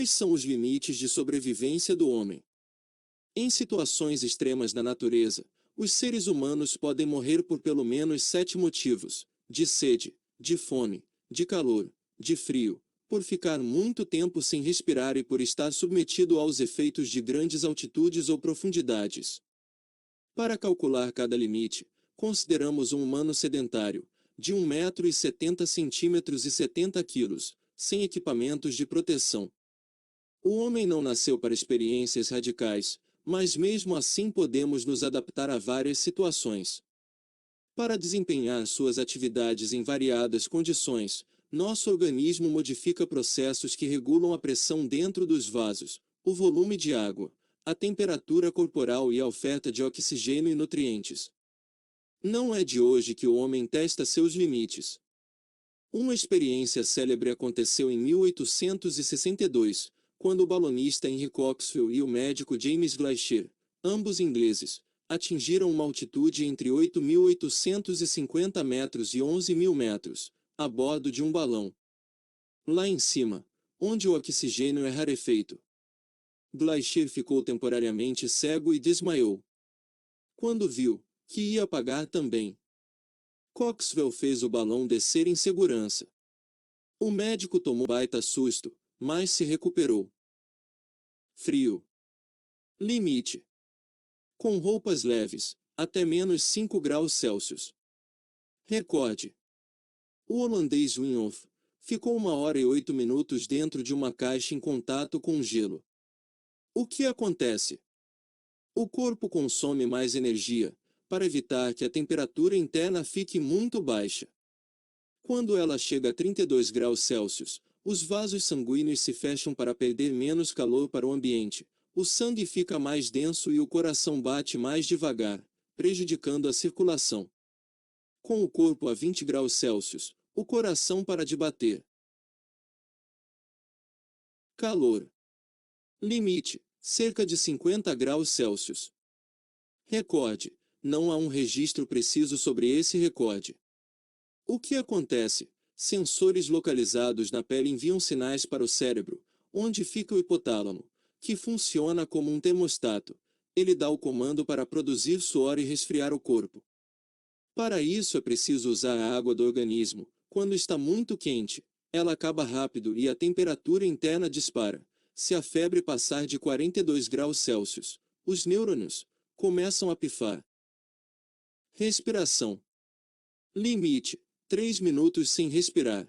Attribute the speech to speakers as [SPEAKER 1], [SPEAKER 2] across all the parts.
[SPEAKER 1] Quais são os limites de sobrevivência do homem? Em situações extremas na natureza, os seres humanos podem morrer por pelo menos 7 motivos: de sede, de fome, de calor, de frio, por ficar muito tempo sem respirar e por estar submetido aos efeitos de grandes altitudes ou profundidades. Para calcular cada limite, consideramos um humano sedentário, de 1,70 m e 70 kg, sem equipamentos de proteção. O homem não nasceu para experiências radicais, mas mesmo assim podemos nos adaptar a várias situações. Para desempenhar suas atividades em variadas condições, nosso organismo modifica processos que regulam a pressão dentro dos vasos, o volume de água, a temperatura corporal e a oferta de oxigênio e nutrientes. Não é de hoje que o homem testa seus limites. Uma experiência célebre aconteceu em 1862, quando o balonista Henry Coxwell e o médico James Glaisher, ambos ingleses, atingiram uma altitude entre 8.850 metros e 11.000 metros, a bordo de um balão. Lá em cima, onde o oxigênio é rarefeito, Glaisher ficou temporariamente cego e desmaiou. Quando viu que ia apagar também, Coxwell fez o balão descer em segurança. O médico tomou baita susto, mas se recuperou. Frio. Limite. Com roupas leves, até menos 5 graus Celsius. Recorde. O holandês Winhoff ficou 1 hora e 8 minutos dentro de uma caixa em contato com gelo. O que acontece? O corpo consome mais energia, para evitar que a temperatura interna fique muito baixa. Quando ela chega a 32 graus Celsius, os vasos sanguíneos se fecham para perder menos calor para o ambiente, o sangue fica mais denso e o coração bate mais devagar, prejudicando a circulação. Com o corpo a 20 graus Celsius, o coração para de bater. Calor. Limite: cerca de 50 graus Celsius. Recorde: não há um registro preciso sobre esse recorde. O que acontece? Sensores localizados na pele enviam sinais para o cérebro, onde fica o hipotálamo, que funciona como um termostato. Ele dá o comando para produzir suor e resfriar o corpo. Para isso é preciso usar a água do organismo. Quando está muito quente, ela acaba rápido e a temperatura interna dispara. Se a febre passar de 42 graus Celsius, os neurônios começam a pifar. Respiração. Limite: 3 minutos sem respirar.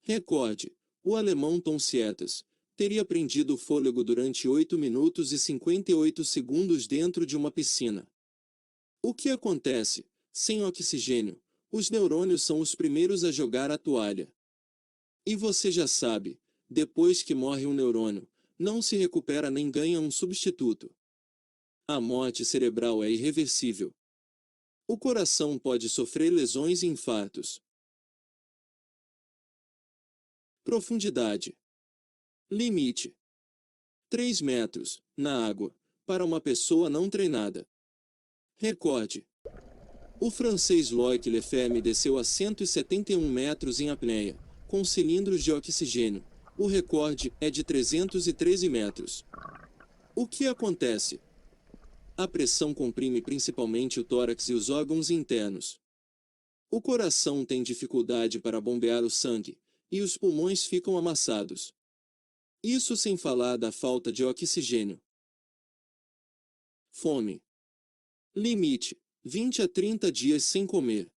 [SPEAKER 1] Recorde: o alemão Tom Sietas teria prendido o fôlego durante 8 minutos e 58 segundos dentro de uma piscina. O que acontece? Sem oxigênio, os neurônios são os primeiros a jogar a toalha. E você já sabe, depois que morre um neurônio, não se recupera nem ganha um substituto. A morte cerebral é irreversível. O coração pode sofrer lesões e infartos. Profundidade. Limite: 3 metros, na água, para uma pessoa não treinada. Recorde: o francês Loic Lefebvre desceu a 171 metros em apneia, com cilindros de oxigênio. O recorde é de 313 metros. O que acontece? A pressão comprime principalmente o tórax e os órgãos internos. O coração tem dificuldade para bombear o sangue, e os pulmões ficam amassados. Isso sem falar da falta de oxigênio. Fome. Limite: 20 a 30 dias sem comer.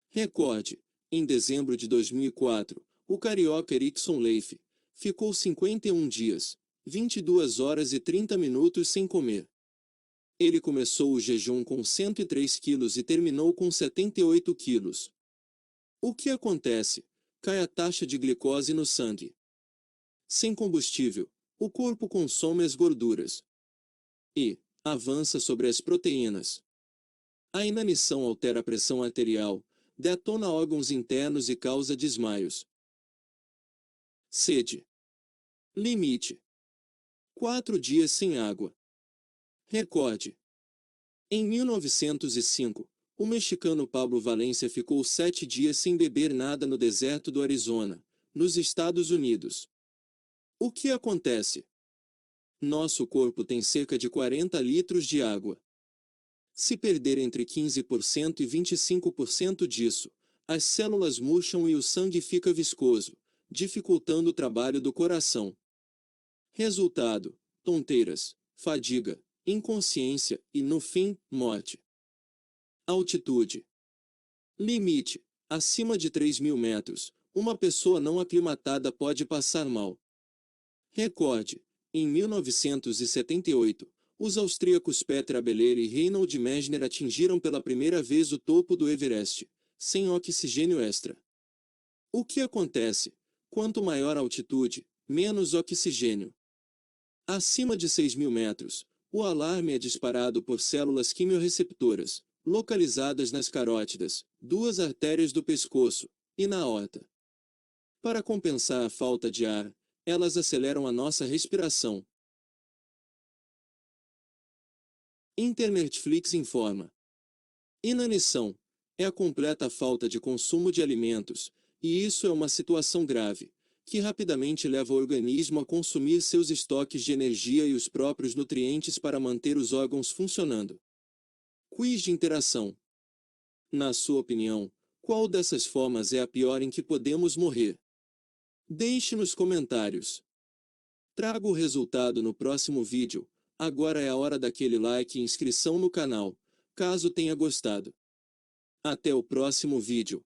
[SPEAKER 1] Recorde: em dezembro de 2004, o carioca Erickson Leif ficou 51 dias, 22 horas e 30 minutos sem comer. Ele começou o jejum com 103 quilos e terminou com 78 quilos. O que acontece? Cai a taxa de glicose no sangue. Sem combustível, o corpo consome as gorduras e avança sobre as proteínas. A inanição altera a pressão arterial, detona órgãos internos e causa desmaios. Sede. Limite: 4 dias sem água. Recorde: em 1905, o mexicano Pablo Valencia ficou 7 dias sem beber nada no deserto do Arizona, nos Estados Unidos. O que acontece? Nosso corpo tem cerca de 40 litros de água. Se perder entre 15% e 25% disso, as células murcham e o sangue fica viscoso, dificultando o trabalho do coração. Resultado: tonteiras, fadiga, inconsciência e, no fim, morte. Altitude. Limite: acima de 3.000 metros, uma pessoa não aclimatada pode passar mal. Recorde: em 1978, os austríacos Peter Abeler e Reinhold Messner atingiram pela primeira vez o topo do Everest, sem oxigênio extra. O que acontece? Quanto maior a altitude, menos oxigênio. Acima de 6.000 metros, o alarme é disparado por células quimiorreceptoras, localizadas nas carótidas, duas artérias do pescoço, e na aorta. Para compensar a falta de ar, elas aceleram a nossa respiração. Internetflix informa. Inanição é a completa falta de consumo de alimentos, e isso é uma situação grave, que rapidamente leva o organismo a consumir seus estoques de energia e os próprios nutrientes para manter os órgãos funcionando. Quiz de interação. Na sua opinião, qual dessas formas é a pior em que podemos morrer? Deixe nos comentários. Trago o resultado no próximo vídeo. Agora é a hora daquele like e inscrição no canal, caso tenha gostado. Até o próximo vídeo.